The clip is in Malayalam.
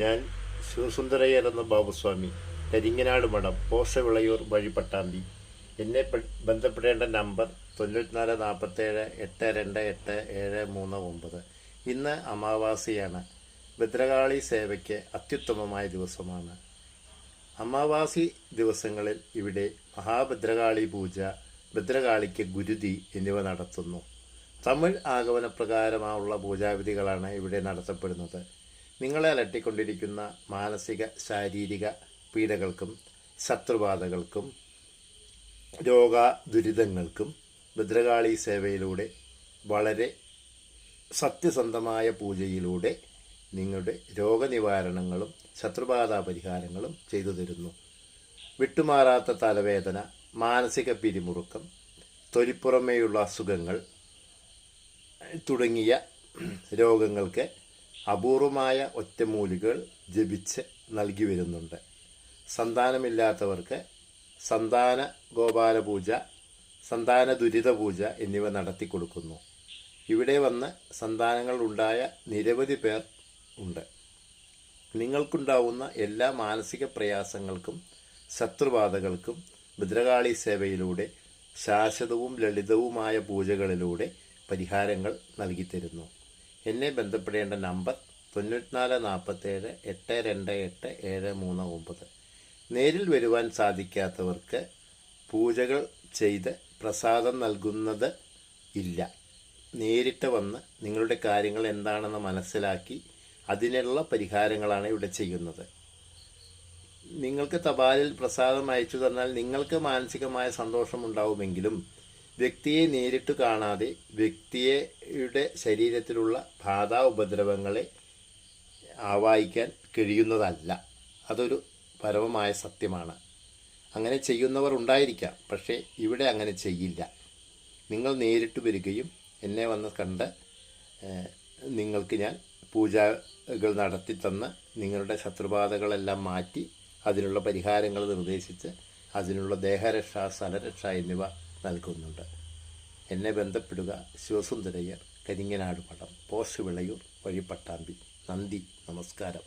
ഞാൻ ശിവസുന്ദരയ്യർ എന്ന ബാബുസ്വാമി, കരിങ്ങനാട് മഠം, പോസവിളയൂർ വഴി പട്ടാമ്പി. എന്നെ ബന്ധപ്പെടേണ്ട നമ്പർ 9447828739. ഇന്ന് അമാവാസിയാണ്. ഭദ്രകാളി സേവയ്ക്ക് അത്യുത്തമമായ ദിവസമാണ്. അമാവാസി ദിവസങ്ങളിൽ ഇവിടെ മഹാഭദ്രകാളി പൂജ, ഭദ്രകാളിക്ക് ഗുരുതി എന്നിവ നടത്തുന്നു. തമിഴ് ആഗമനപ്രകാരമുള്ള പൂജാവിധികളാണ് ഇവിടെ നടത്തപ്പെടുന്നത്. നിങ്ങളെ അലട്ടിക്കൊണ്ടിരിക്കുന്ന മാനസിക ശാരീരിക പീഡകൾക്കും ശത്രുബാധകൾക്കും രോഗദുരിതങ്ങൾക്കും ഭദ്രകാളി സേവയിലൂടെ, വളരെ സത്യസന്ധമായ പൂജയിലൂടെ നിങ്ങളുടെ രോഗനിവാരണങ്ങളും ശത്രുബാധ പരിഹാരങ്ങളും ചെയ്തു തരുന്നു. വിട്ടുമാറാത്ത തലവേദന, മാനസിക പിരിമുറുക്കം, തൊലിപ്പുറമേയുള്ള അസുഖങ്ങൾ തുടങ്ങിയ രോഗങ്ങൾക്ക് അപൂർവമായ ഒറ്റമൂലികൾ ജപിച്ച് നൽകി വരുന്നുണ്ട്. സന്താനമില്ലാത്തവർക്ക് സന്താന ഗോപാല പൂജ, സന്താന ദുരിത പൂജ എന്നിവ നടത്തി കൊടുക്കുന്നു. ഇവിടെ വന്ന് സന്താനങ്ങൾ ഉണ്ടായ നിരവധി പേർ ഉണ്ട്. നിങ്ങൾക്കുണ്ടാവുന്ന എല്ലാ മാനസിക പ്രയാസങ്ങൾക്കും ശത്രുബാധകൾക്കും ഭദ്രകാളി സേവയിലൂടെ ശാശ്വതവും ലളിതവുമായ പൂജകളിലൂടെ പരിഹാരങ്ങൾ നൽകിത്തരുന്നു. എന്നെ ബന്ധപ്പെടേണ്ട നമ്പർ 9447828739. നേരിൽ വരുവാൻ സാധിക്കാത്തവർക്ക് പൂജകൾ ചെയ്ത് പ്രസാദം നൽകുന്നത് ഇല്ല. നേരിട്ട് വന്ന് നിങ്ങളുടെ കാര്യങ്ങൾ എന്താണെന്ന് മനസ്സിലാക്കി അതിനുള്ള പരിഹാരങ്ങളാണ് ഇവിടെ ചെയ്യുന്നത്. നിങ്ങൾക്ക് തപാലിൽ പ്രസാദം അയച്ചു തന്നാൽ നിങ്ങൾക്ക് മാനസികമായ സന്തോഷമുണ്ടാവുമെങ്കിലും വ്യക്തിയെ നേരിട്ട് കാണാതെ വ്യക്തിയുടെ ശരീരത്തിലുള്ള ബാധ ഉപദ്രവങ്ങളെ ആവാഹിക്കാൻ കഴിയുന്നതല്ല. അതൊരു പരമമായ സത്യമാണ്. അങ്ങനെ ചെയ്യുന്നവർ ഉണ്ടായിരിക്കാം, പക്ഷേ ഇവിടെ അങ്ങനെ ചെയ്യില്ല. നിങ്ങൾ നേരിട്ട് വരികയും എന്നെ വന്ന് കണ്ട് നിങ്ങൾക്ക് ഞാൻ പൂജകൾ നടത്തി തന്ന് നിങ്ങളുടെ ശത്രുബാധകളെല്ലാം മാറ്റി അതിനുള്ള പരിഹാരങ്ങൾ നിർദ്ദേശിച്ച് അതിനുള്ള ദേഹരക്ഷ, സ്ഥലരക്ഷ എന്നിവ നൽകുന്നുണ്ട്. എന്നെ ബന്ധപ്പെടുക. ശിവസുന്ദരയ്യർ, കരിങ്ങനാട് മഠം, പോസവിളയൂർ വഴി പട്ടാമ്പി. നന്ദി, നമസ്കാരം.